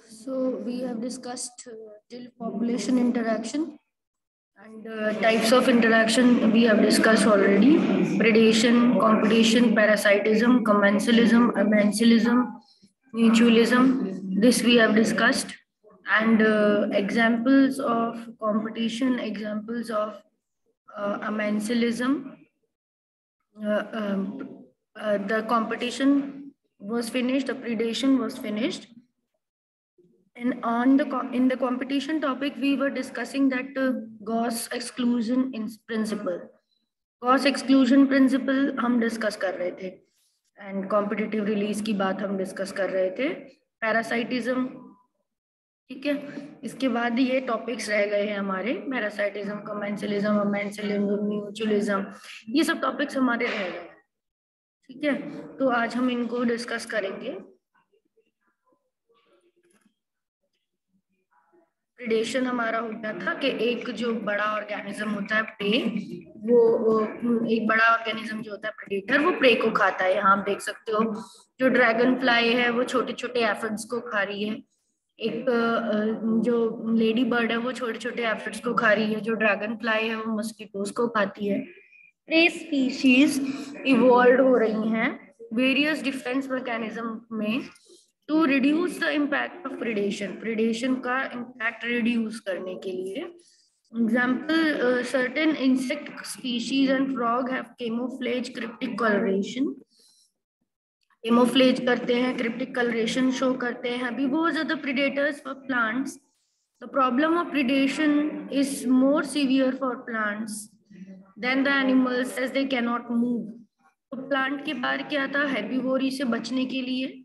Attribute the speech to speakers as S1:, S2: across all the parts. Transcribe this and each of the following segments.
S1: So we have discussed till population interaction and types of interaction we have discussed already. Predation, competition, parasitism, commensalism, amensalism, mutualism. This we have discussed. And examples of competition, examples of amensalism. The competition was finished, the predation was finished. And in the competition topic, we were discussing that Gauss exclusion principle. Gauss exclusion principle हम discuss कर रहे थे and competitive release की बात हम discuss कर रहे थे. पैरासाइटिज्म, ठीक है. इसके बाद ये टॉपिक्स रह गए हैं हमारे. पैरासाइटिज्म, कमेंसलिज्म, अमेंसलिज्म, म्यूचुअलिज्म, ये सब टॉपिक्स हमारे रह गए हैं. ठीक है, तो आज हम इनको डिस्कस करेंगे. प्रेडेशन हमारा होता था कि एक जो बड़ा ऑर्गेनिज्म होता है प्रे, वो एक बड़ा ऑर्गेनिज्म जो होता है प्रेडेटर, वो प्रे को खाता है. यहाँ आप देख सकते हो जो ड्रैगन फ्लाई है वो छोटे छोटे एफिड्स को खा रही है. एक जो लेडी बर्ड है वो छोटे छोटे एफिड्स को खा रही है. जो ड्रैगन फ्लाई है वो मस्कीटोज को खाती है. प्रे स्पीशीज इवॉल्व हो रही हैं वेरियस डिफेंस मैकेनिज्म में to reduce the impact of predation का इम्पैक्ट रिड्यूस करने के लिए. Example, certain insect species and frog have camouflage cryptic colouration. Camouflage करते हैं, क्रिप्टिक कलरेशन शो करते हैं. Herbivores are the predators for plants. The problem of predation is more severe for plants than the animals as they cannot move. तो plant के बाहर क्या था, हेर्बिवोरी से बचने के लिए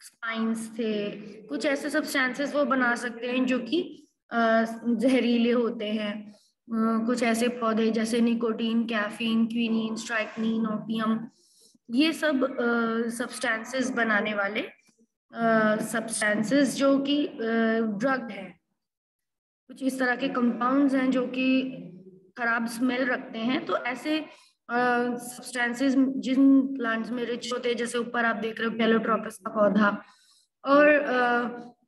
S1: स्पाइंस थे, कुछ ऐसे सब्सटेंसेस वो बना सकते हैं जो कि जहरीले होते हैं. कुछ ऐसे पौधे जैसे निकोटीन, कैफीन, क्विनीन, स्ट्राइकनीन, ओपियम, ये सब सब्सटेंसेस बनाने वाले सब्सटेंसेस जो कि ड्रग है. कुछ इस तरह के कंपाउंड्स हैं जो कि खराब स्मेल रखते हैं. तो ऐसे सब्सटेंसेस जिन प्लांट्स में रिच होते हैं, जैसे ऊपर आप देख रहे हो कैलोट्रोपस का पौधा और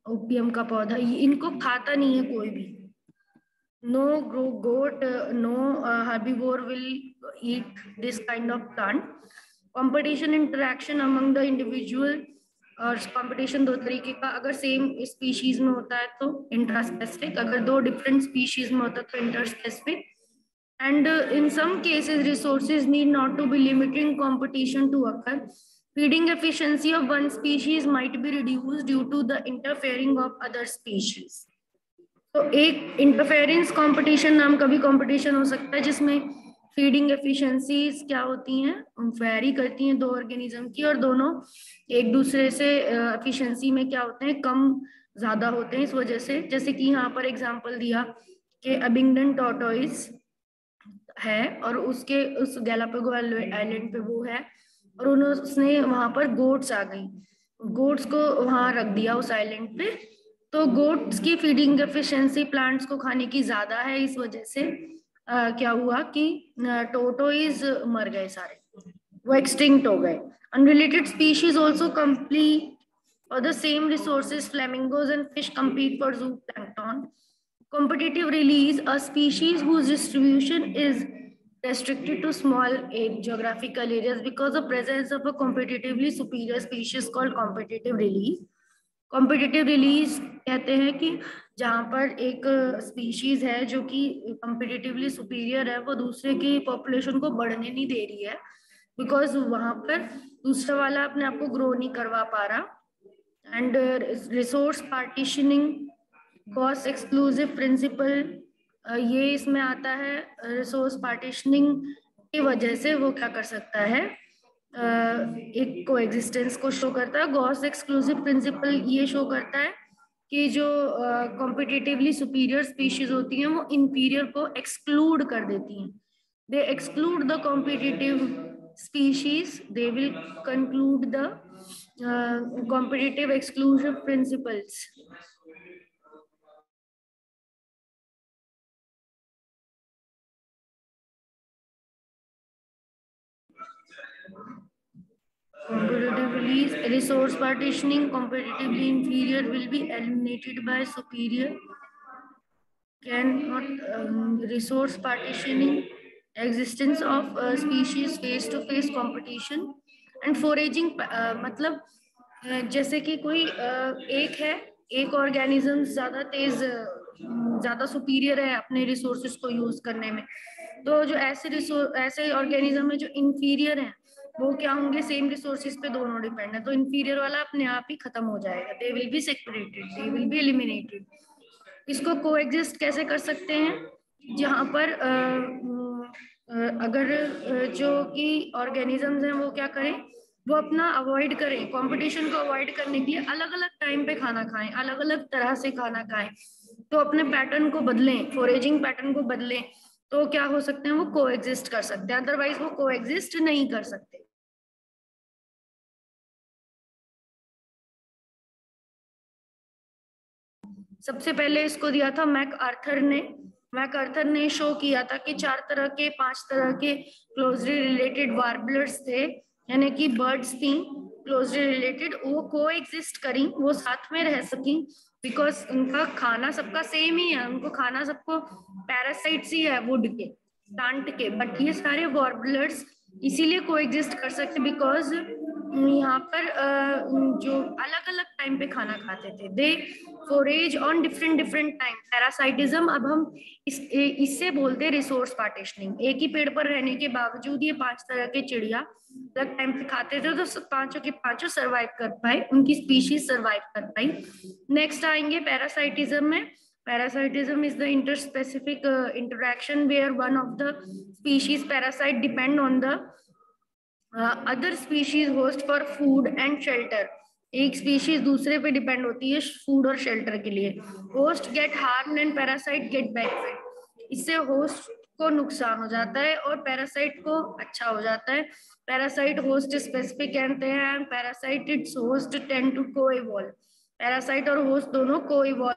S1: ओपियम का पौधा, इनको खाता नहीं है कोई भी. No goat, no herbivore will eat this kind of plant. Competition interaction among the individual, और कंपटीशन दो तरीके का. अगर सेम स्पीशीज में होता है तो इंट्रास्पेसिफिक, अगर दो डिफरेंट स्पीशीज में होता है तो interspecific. And in some cases resources need not to be limiting competition to occur. Feeding efficiency of one species might be reduced due to the interfering of other species. तो एक interference competition नाम का भी competition हो सकता है जिसमें feeding efficiencies क्या होती हैं, वेरी करती हैं दो ऑर्गेनिज्म की, और दोनों एक दूसरे से एफिशिएंसी में क्या होते हैं, कम ज्यादा होते हैं. इस वजह से, जैसे कि यहाँ पर एग्जांपल दिया कि अबिंगडन टॉर्टोइस है और उसके उस गैलापागो आइलैंड पे वो है, और उसने वहां पर गोट्स आ गई, गोट्स को वहां रख दिया उस आइलैंड पे. तो गोट्स की फीडिंग एफिशिएंसी प्लांट्स को खाने की ज्यादा है. इस वजह से क्या हुआ कि टोटोइज मर गए सारे, वो एक्सटिंक्ट हो गए. अनरिलेटेड स्पीशीज आल्सो कंप्लीट और the same resources. Flamingos and fish compete for zooplankton. Competitive release, a species whose distribution is restricted to small geographical areas because of presence of a competitively superior species called competitive release. Competitive release कहते हैं कि जहाँ पर एक species है जो कि competitively superior है, वो दूसरे की पॉपुलेशन को बढ़ने नहीं दे रही है बिकॉज वहां पर दूसरा वाला अपने आप को ग्रो नहीं करवा पा रहा. And resource partitioning, Gause exclusive principle, ये इसमें आता है. रिसोर्स पार्टीशनिंग की वजह से वो क्या कर सकता है, एक को एग्जिस्टेंस को शो करता है. गॉस एक्सक्लूसिव प्रिंसिपल ये शो करता है कि जो कॉम्पिटिटिवली सुपीरियर स्पीशीज होती हैं वो इंफीरियर को एक्सक्लूड कर देती हैं. They exclude the competitive species, they will conclude the competitive exclusive principles. competitive release, resource partitioning, competitively inferior will be eliminated by superior. Cannot resource partitioning, existence of species face to face competition and foraging, मतलब जैसे कि कोई एक है, एक organism ज्यादा तेज, ज्यादा superior है अपने रिसोर्सेज को यूज करने में, तो जो ऐसे ऑर्गेनिज्म है जो इंफीरियर है वो क्या होंगे, सेम रिसोर्सेज पे दोनों डिपेंड है, तो इंफीरियर वाला अपने आप ही खत्म हो जाएगा, they will be separated, they will be eliminated. इसको कोएग्जिस्ट कैसे कर सकते हैं, जहां पर अगर जो कि ऑर्गेनिजम्स हैं वो क्या करें, वो अपना अवॉइड करें, कंपटीशन को अवॉइड करने के लिए अलग अलग टाइम पे खाना खाएं, अलग अलग तरह से खाना खाएं, तो अपने पैटर्न को बदलें, फोरेजिंग पैटर्न को बदलें, तो क्या हो सकते हैं, वो कोएग्जिस्ट कर सकते हैं, अदरवाइज वो कोएग्जिस्ट नहीं कर सकते। सबसे पहले इसको दिया था मैक आर्थर ने शो किया था कि 5 तरह के क्लोजली रिलेटेड वार्बलर्स थे, यानी कि बर्ड्स थी क्लोजली रिलेटेड, वो को एग्जिस्ट करी, वो साथ में रह सकी, बिकॉज उनका खाना सबका सेम ही है, उनको खाना सबको पैरासाइट्स ही है वुड के, प्लांट के, बट ये सारे वार्बलर्स इसीलिए को एग्जिस्ट कर सकते बिकॉज यहाँ पर जो अलग अलग टाइम पे खाना खाते थे, they forage on different different time. Parasitism अब हम इससे बोलते हैं रिसोर्स पार्टीशनिंग। एक ही पेड़ पर रहने के बावजूद ये 5 तरह के चिड़िया अलग टाइम पे खाते थे, तो पांचों के पांचों सर्वाइव कर पाए, उनकी स्पीशीज सर्वाइव कर पाई। नेक्स्ट आएंगे पैरासाइटिज्म में। Parasitism is the interspecific interaction where one of the species parasite depend on the other species host for food and shelter। एक स्पीशीज दूसरे पे डिपेंड होती है फूड और शेल्टर के लिए। Host get harm and parasite get benefit. इससे host को नुकसान हो जाता है और पैरासाइट को अच्छा हो जाता है। पैरासाइट होस्ट स्पेसिफिक कहते हैं, parasite its host tend to को इवॉल्व। पैरासाइट और होस्ट दोनों को इवॉल्व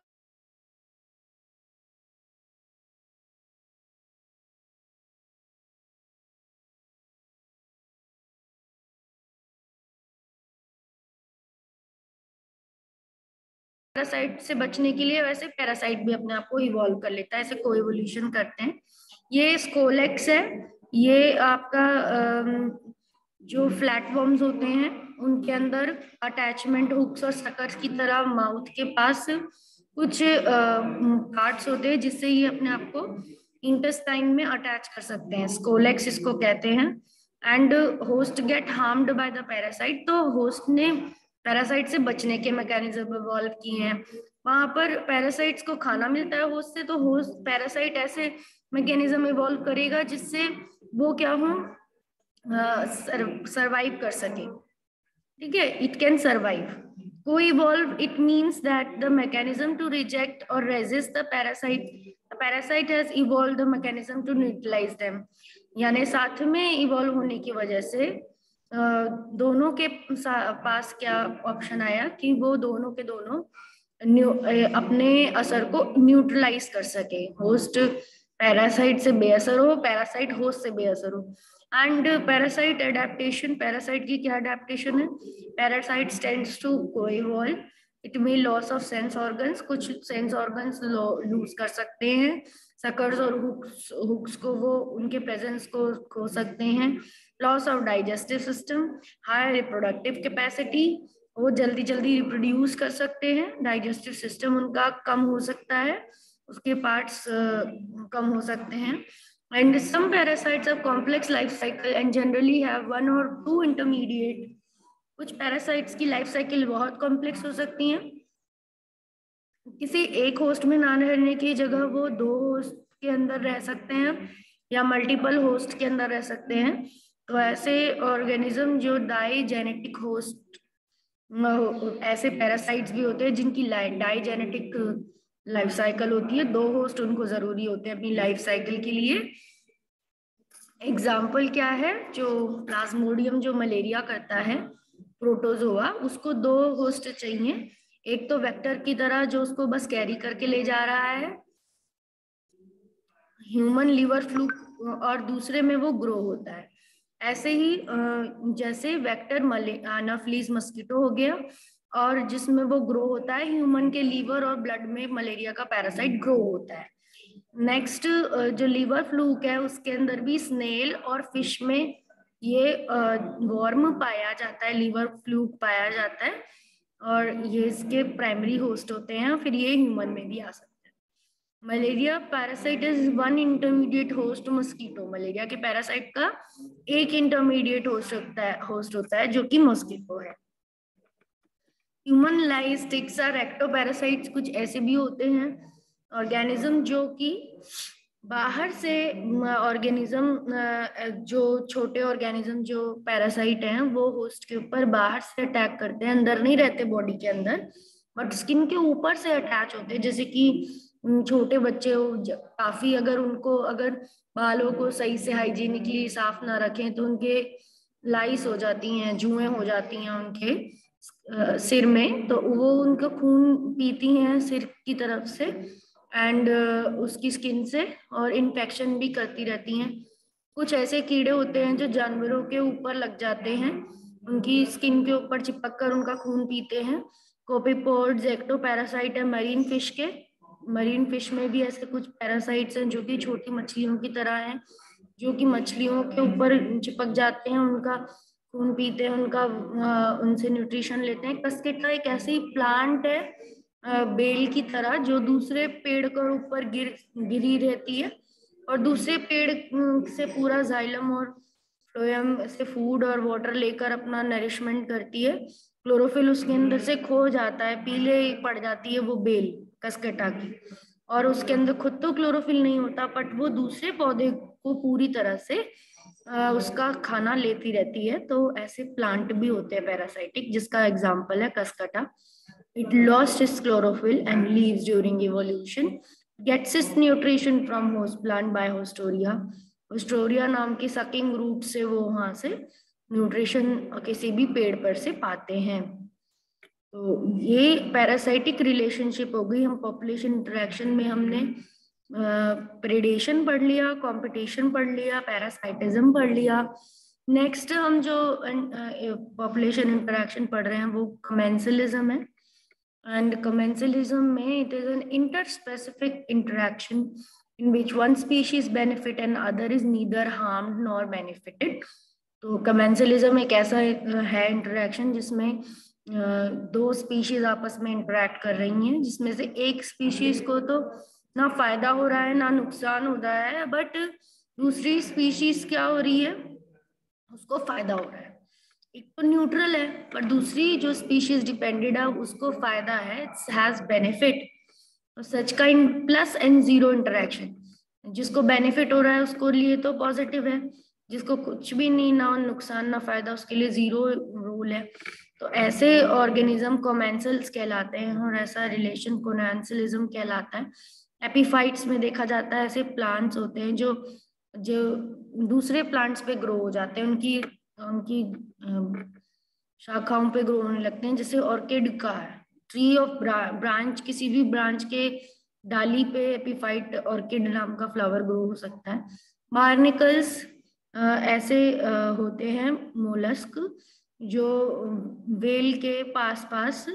S1: पैरासाइट से बचने के लिए, वैसे पैरासाइट भी अपने आप को इवॉल्व कर लेता है, ऐसे कोएवोल्यूशन करते हैं। ये स्कोलेक्स है, ये आपका जो फ्लैटवर्म्स होते हैं उनके अंदर अटैचमेंट हुक्स और सकर्स की तरह माउथ के पास कुछ कार्ड्स होते हैं जिससे ये अपने आप को इंटेस्टाइन में अटैच कर सकते हैं, स्कोलेक्स इसको कहते हैं। And host get harmed by the parasite, तो होस्ट ने पैरासाइट से बचने के मैकेनिज्म इवॉल्व किए हैं। वहां पर पैरासाइट्स को खाना मिलता है होस्ट से, तो होस्ट पैरासाइट ऐसे मैकेनिज्म इवॉल्व करेगा जिससे वो क्या हो, सर्वाइव कर सके। ठीक है, it can survive. Co-evolve, it means that the mechanism to reject or resist the parasite has evolved the mechanism to neutralize them। यानी साथ में इवॉल्व होने की वजह से दोनों के पास क्या ऑप्शन आया कि वो दोनों के दोनों अपने असर को न्यूट्रलाइज कर सके, होस्ट पैरासाइट से बेअसर हो, पैरासाइट होस्ट से बेअसर हो। एंड पैरासाइट एडेप्टेशन, पैरासाइट की क्या एडेप्टेशन है, parasite tends to coevolve, it may loss of sense organs, कुछ सेंस ऑर्गन्स लूज कर सकते हैं, सकर्स और हुक्स को वो उनके प्रेजेंस को खो सकते हैं, loss of digestive system, high reproductive capacity, वो जल्दी जल्दी रिप्रोड्यूस कर सकते हैं, डाइजेस्टिव सिस्टम उनका कम हो सकता है, उसके पार्ट्स कम हो सकते हैं। And some parasites have complex life cycle and generally have 1 or 2 intermediate। कुछ पैरासाइट्स की लाइफ साइकिल बहुत कॉम्प्लेक्स हो सकती हैं, किसी एक होस्ट में ना रहने की जगह वो 2 होस्ट के अंदर रह सकते हैं या मल्टीपल होस्ट के अंदर रह सकते हैं। तो ऐसे ऑर्गेनिज्म जो डाइजेनेटिक होस्ट, ऐसे पैरासाइट्स भी होते हैं जिनकी डाइजेनेटिक लाइफ साइकिल होती है, 2 होस्ट उनको जरूरी होते हैं अपनी लाइफ साइकिल के लिए। एग्जाम्पल क्या है, जो प्लाज्मोडियम जो मलेरिया करता है, प्रोटोजोआ, उसको 2 होस्ट चाहिए, एक तो वेक्टर की तरह जो उसको बस कैरी करके ले जा रहा है, ह्यूमन लीवर फ्लू, और दूसरे में वो ग्रो होता है। ऐसे ही जैसे वेक्टर एनाफिलीज मस्कीटो हो गया, और जिसमें वो ग्रो होता है, ह्यूमन के लीवर और ब्लड में मलेरिया का पैरासाइट ग्रो होता है। नेक्स्ट जो लीवर फ्लूक है उसके अंदर भी स्नेल और फिश में ये वर्म पाया जाता है, लीवर फ्लूक पाया जाता है, और ये इसके प्राइमरी होस्ट होते हैं, फिर ये ह्यूमन में भी आ सकते हैं। Malaria parasite is one intermediate host mosquito. Malaria के पैरासाइट का एक इंटरमीडिएट होस्ट होता है जो कि मस्कीटो है। ह्यूमन लाइस टिक्स और एक्टोपैरासाइट्स कुछ ऐसे भी होते हैं ऑर्गेनिज्म जो कि बाहर से ऑर्गेनिज्म, जो छोटे ऑर्गेनिज्म जो पैरासाइट हैं वो होस्ट के ऊपर बाहर से अटैक करते हैं, अंदर नहीं रहते बॉडी के अंदर, बट स्किन के ऊपर से अटैच होते हैं। जैसे कि छोटे बच्चे काफी अगर बालों को सही से हाइजीनिकली साफ ना रखें तो उनके लाइस हो जाती हैं, जुएं हो जाती हैं उनके सिर में, तो वो उनका खून पीती हैं सिर की तरफ से एंड उसकी स्किन से, और इन्फेक्शन भी करती रहती हैं। कुछ ऐसे कीड़े होते हैं जो जानवरों के ऊपर लग जाते हैं, उनकी स्किन के ऊपर चिपक कर उनका खून पीते हैं। कोपीपोड्स एक्टोपैरासाइट है मरीन फिश के। मरीन फिश में भी ऐसे कुछ पैरासाइट्स हैं जो कि छोटी मछलियों की तरह हैं, जो कि मछलियों के ऊपर चिपक जाते हैं, उनका खून पीते हैं, उनसे न्यूट्रिशन लेते हैं। कस्केटा एक ऐसी प्लांट है बेल की तरह जो दूसरे पेड़ के ऊपर गिरी रहती है, और दूसरे पेड़ से पूरा जाइलम और फ्लोएम से फूड और वाटर लेकर अपना नरिशमेंट करती है। क्लोरोफिल उसके अंदर से खो जाता है, पीले पड़ जाती है वो बेल कस्केटा की, और उसके अंदर खुद तो क्लोरोफिल नहीं होता, बट वो दूसरे पौधे को पूरी तरह से उसका खाना लेती रहती है। तो ऐसे प्लांट भी होते हैं पैरासाइटिक, जिसका एग्जाम्पल है कस्कटा। It lost its chlorophyll and leaves during evolution, gets its nutrition from host plant by hostoria। होस्टोरिया नाम की सकिंग रूट से वो वहां से न्यूट्रिशन किसी भी पेड़ पर से पाते हैं। तो ये पैरासाइटिक रिलेशनशिप हो गई। हम पॉपुलेशन इंटरेक्शन में हमने प्रेडेशन पढ़ लिया, कंपटीशन पढ़ लिया, पैरासाइटिज्म पढ़ लिया। नेक्स्ट हम जो पॉपुलेशन इंटरेक्शन पढ़ रहे हैं वो कमेंसलिज्म है। And commensalism में it is an interspecific interaction in which one species benefit and other is neither harmed nor benefited। तो commensalism एक ऐसा है इंटरेक्शन जिसमें दो स्पीशीज आपस में इंटरेक्ट कर रही हैं, जिसमें से एक स्पीशीज को तो ना फायदा हो रहा है ना नुकसान हो रहा है, बट दूसरी स्पीशीज क्या हो रही है, उसको फायदा हो रहा है। एक तो न्यूट्रल है, पर दूसरी जो स्पीशीज डिपेंडेड है उसको फायदा है, it's has benefit. Such kind plus and zero interaction, जिसको बेनिफिट हो रहा है उसको लिए तो पॉजिटिव है, जिसको कुछ भी नहीं, ना नुकसान ना फायदा, उसके लिए जीरो रूल है। तो ऐसे ऑर्गेनिज्म कोमेंसल्स कहलाते हैं, और ऐसा रिलेशन कोनेंसलिज्म कहलाता है। एपीफाइट्स में देखा जाता है ऐसे प्लांट्स होते हैं जो जो दूसरे प्लांट्स पे ग्रो हो जाते हैं, उनकी उनकी शाखाओं पे ग्रो होने लगते हैं। जैसे ऑर्किड का है, ट्री ऑफ ब्रांच, किसी भी ब्रांच के डाली पे एपीफाइट ऑर्किड नाम का फ्लावर ग्रो हो सकता है। बार्निकल्स ऐसे होते हैं मोलस्क जो वेल के पास पास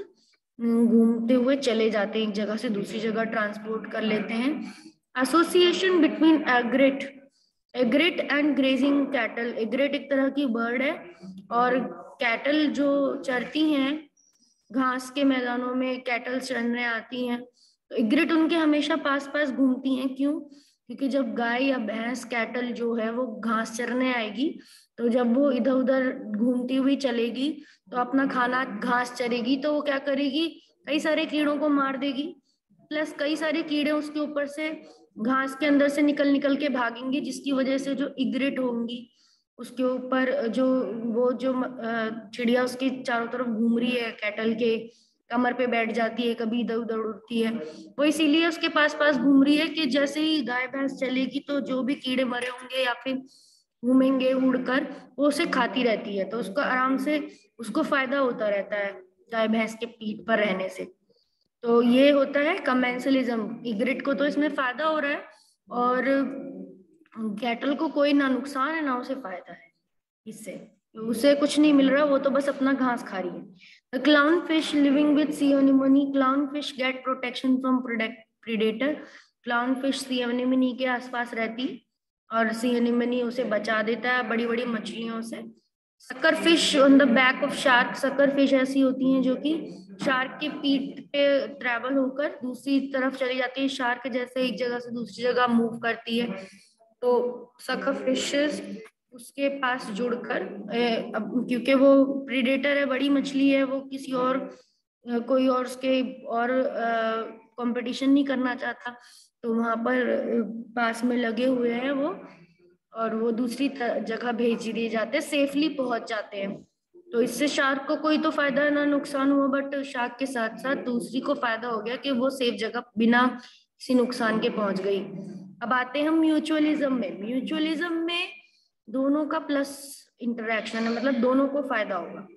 S1: घूमते हुए चले जाते हैं, एक जगह से दूसरी जगह ट्रांसपोर्ट कर लेते हैं। Association between एग्रेट and grazing cattle. एग्रेट एक तरह की बर्ड है, और कैटल जो चरती हैं घास के मैदानों में, कैटल चरने आती हैं, तो एग्रेट उनके हमेशा पास पास घूमती हैं। क्यों? क्योंकि जब गाय या भैंस कैटल जो है वो घास चरने आएगी, तो जब वो इधर उधर घूमती हुई चलेगी तो अपना खाना घास चरेगी, तो वो क्या करेगी, कई सारे कीड़ों को मार देगी, प्लस कई सारे कीड़े उसके ऊपर से घास के अंदर से निकल निकल के भागेंगे, जिसकी वजह से जो इग्रेट होंगी उसके ऊपर जो वो जो चिड़िया उसके चारों तरफ घूम रही है, कैटल के कमर पे बैठ जाती है, कभी इधर उधर उड़ती है, वो इसीलिए उसके पास पास घूम रही है कि जैसे ही गाय भैंस चलेगी तो जो भी कीड़े मरे होंगे या फिर घूमेंगे उड़कर, वो उसे खाती रहती है, तो उसको आराम से उसको फायदा होता रहता है गाय भैंस के पीठ पर रहने से। तो ये होता है कमेंसलिज्म। इग्रिट को तो इसमें फायदा हो रहा है, और कैटल को कोई ना नुकसान है ना उसे फायदा है। इससे उसे कुछ नहीं मिल रहा, वो तो बस अपना घास खा रही है। The clown fish living with sea anemone, clown fish get protection from predator. Clown fish sea anemone के आसपास रहती और सी एनिमोनी उसे बचा देता है बड़ी बड़ी मछलियों से। Sucker fish on the back of shark, sucker fish ऐसी होती हैं जो कि शार्क के पीठ पे ट्रेवल होकर दूसरी तरफ चली जाती है, शार्क जैसे एक जगह से दूसरी जगह मूव करती है। तो सकर फिशेस उसके पास जुड़कर क्योंकि वो प्रीडेटर है, बड़ी मछली है, वो किसी और कोई और उसके और कंपटीशन नहीं करना चाहता, तो वहां पर पास में लगे हुए हैं वो, और वो दूसरी जगह भेज दिए जाते हैं, सेफली पहुंच जाते हैं। तो इससे शार्क को कोई तो फायदा ना नुकसान हुआ, बट शार्क के साथ साथ दूसरी को फायदा हो गया कि वो सेफ जगह बिना किसी नुकसान के पहुंच गई। अब आते हैं हम म्यूचुअलिज्म में। म्यूचुअलिज्म में दोनों का प्लस इंटरेक्शन है, मतलब दोनों को फायदा होगा।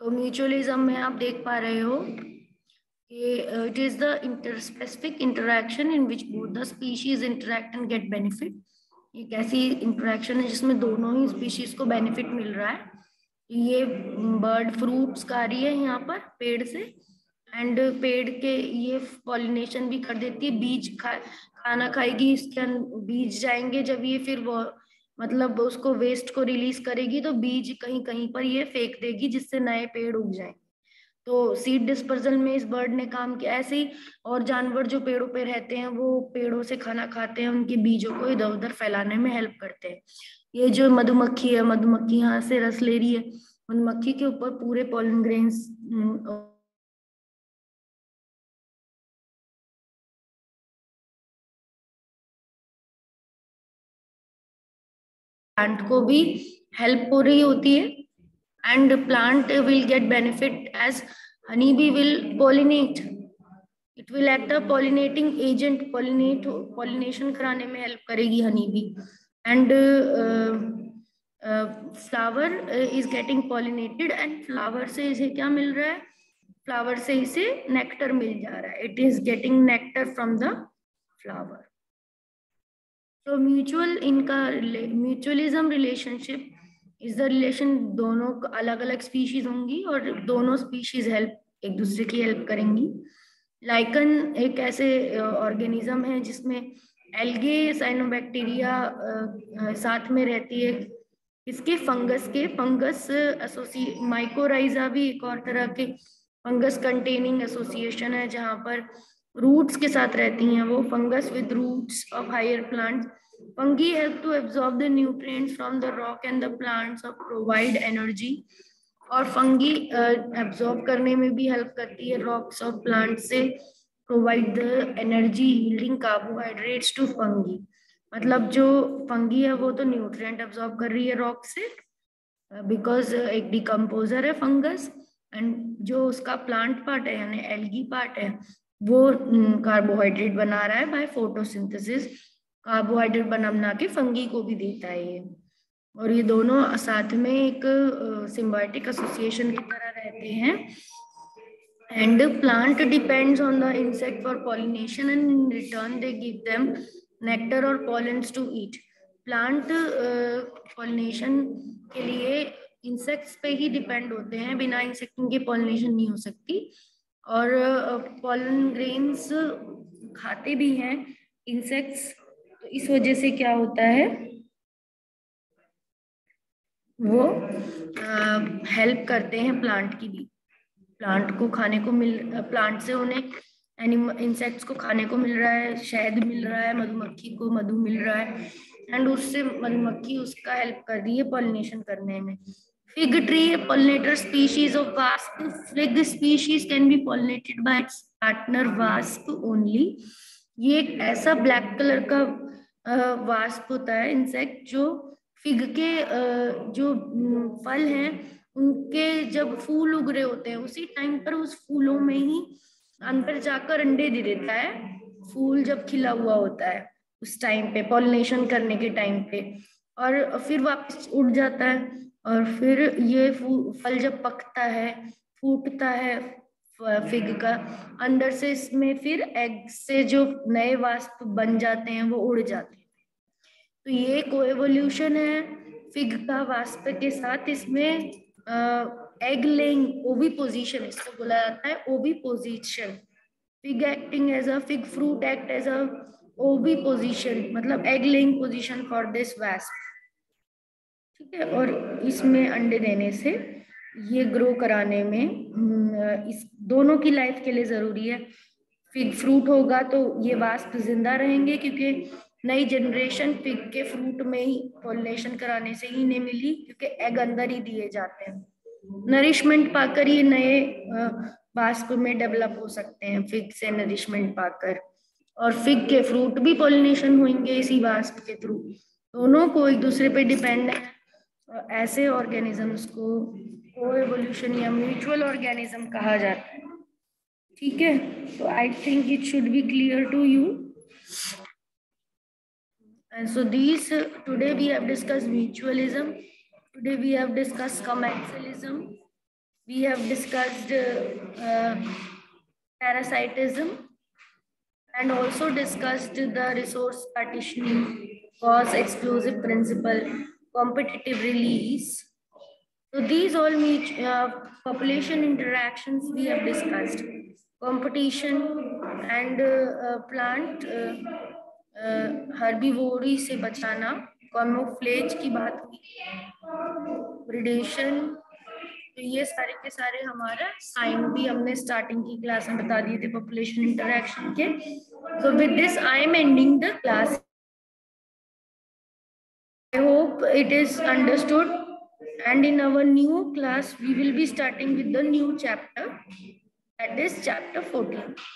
S1: तो म्यूचुअलिज्म में आप देख पा रहे हो कि it is the interspecific interaction in which both the species interact and get benefit. एक ऐसी इंटरेक्शन है जिसमें दोनों ही स्पीशीज को बेनिफिट मिल रहा है। ये बर्ड फ्रूट्स खा रही है यहाँ पर पेड़ से, एंड पेड़ के ये पॉलिनेशन भी कर देती है, खाना खाएगी, इसके बीज जाएंगे जब ये फिर वो मतलब उसको वेस्ट को रिलीज करेगी, तो बीज कहीं कहीं पर ये फेंक देगी जिससे नए पेड़ उग जाएंगे। तो सीड डिस्पर्सल में इस बर्ड ने काम किया। ऐसे ही और जानवर जो पेड़ों पे रहते हैं वो पेड़ों से खाना खाते हैं, उनके बीजों को इधर उधर फैलाने में हेल्प करते हैं। ये जो मधुमक्खी है, मधुमक्खी यहाँ से रस ले रही है, मधुमक्खी के ऊपर पूरे पॉलन ग्रेन्स प्लांट को भी हेल्प हो रही होती है, and plant will get benefit as honey bee will pollinate, it will act a pollinating agent, pollination कराने में हेल्प करेगी honey bee. And flower is getting pollinated, and flower से इसे क्या मिल रहा है, फ्लावर से इसे नेक्टर मिल जा रहा है, it is getting nectar from the flower. तो mutualism relationship is the relation, दोनों अलग अलग स्पीशीज होंगी और दोनों स्पीशीज हेल्प एक दूसरे की हेल्प करेंगी। लाइकन एक ऐसे ऑर्गेनिज्म है जिसमें एल्गे साइनोबैक्टीरिया साथ में रहती है, इसके फंगस एसोसी माइकोराइजा भी एक और तरह के फंगस कंटेनिंग एसोसिएशन है, जहां पर रूट्स के साथ रहती हैं वो, fungus with roots of higher plants. Fungi help to absorb the nutrients from the rock and the plants और प्रोवाइड एनर्जी। और फंगी एब्जॉर्ब करने में भी हेल्प करती है रॉक्स और प्लांट से, provide the energy yielding carbohydrates to fungi. मतलब जो फंगी है वो तो न्यूट्रिएंट एब्जॉर्ब कर रही है रॉक से, बिकॉज एक डिकम्पोजर है फंगस, एंड जो उसका प्लांट पार्ट है यानी एल्गी पार्ट है वो कार्बोहाइड्रेट बना रहा है बाय फोटोसिंथेसिस, कार्बोहाइड्रेट बना बना के फंगी को भी देता है ये। और ये दोनों साथ में एक सिम्बायोटिक एसोसिएशन की तरह रहते हैं। And the plant depends on the insect for pollination, and in return they give them nectar or pollens to eat. Plant pollination के लिए इंसेक्ट्स पे ही डिपेंड होते हैं, बिना इंसेक्ट के पॉलिनेशन नहीं हो सकती। और पॉलन ग्रेन्स खाते भी हैं इंसेक्ट्स, तो इस वजह से क्या होता है, वो हेल्प करते हैं प्लांट की भी, प्लांट को खाने को प्लांट से उन्हें एनिमल इंसेक्ट्स को खाने को मिल रहा है, शहद मिल रहा है, मधुमक्खी को मधु मिल रहा है, एंड उससे मधुमक्खी उसका हेल्प कर रही है पॉलिनेशन करने में। Fig tree pollinator species of wasp, fig species can be pollinated by its partner wasp only। ये एक ऐसा ब्लैक कलर का वास्प होता है इंसेक्ट जो फिग के जो फल हैं उनके जब फूल उग रहे होते हैं उसी टाइम पर उस फूलों में ही अंदर जाकर अंडे दे देता है, फूल जब खिला हुआ होता है उस टाइम पे पॉलिनेशन करने के टाइम पे, और फिर वापस उड़ जाता है। और फिर ये फल जब पकता है, फूटता है, फिग का, अंदर से इसमें फिर एग से जो नए वास्प बन जाते हैं वो उड़ जाते हैं। तो ये कोएवोल्यूशन है फिग का वास्प के साथ। इसमें एग लेइंग ओविपोजिशन इसको बोला जाता है, oviposition. Fig acting as a fig fruit act as a oviposition, मतलब egg laying position for this wasp. ठीक है, और इसमें अंडे देने से ये ग्रो कराने में इस दोनों की लाइफ के लिए जरूरी है। फिग फ्रूट होगा तो ये वास्प जिंदा रहेंगे, क्योंकि नई जनरेशन फिग के फ्रूट में ही पॉलिनेशन कराने से ही नहीं मिली, क्योंकि एग अंदर ही दिए जाते हैं। नरिशमेंट पाकर ये नए वास्प में डेवलप हो सकते हैं, फिग से नरिशमेंट पाकर, और फिग के फ्रूट भी पॉलिनेशन होंगे इसी वास्प के थ्रू। दोनों को एक दूसरे पे डिपेंड है। ऐसे ऑर्गेनिजम्स को कोएवोल्यूशन या म्यूचुअल ऑर्गेनिज्म कहा जाता है। ठीक है, तो I think it should be clear to you. And so these today we have discussed mutualism, today we have discussed commensalism, we have discussed parasitism, and also discussed the resource partitioning, cause exclusive principle, competitive release. So these all population interactions we have discussed, competition and plant herbivory से बचाना, camouflage की बात हुई, predation. तो ये सारे के सारे हमारा साइन भी हमने स्टार्टिंग की क्लास में बता दिए थे पॉपुलेशन इंटरैक्शन के। So with this I am ending the class. I hope it is understood, and in our new class we will be starting with the new chapter, that is chapter 14.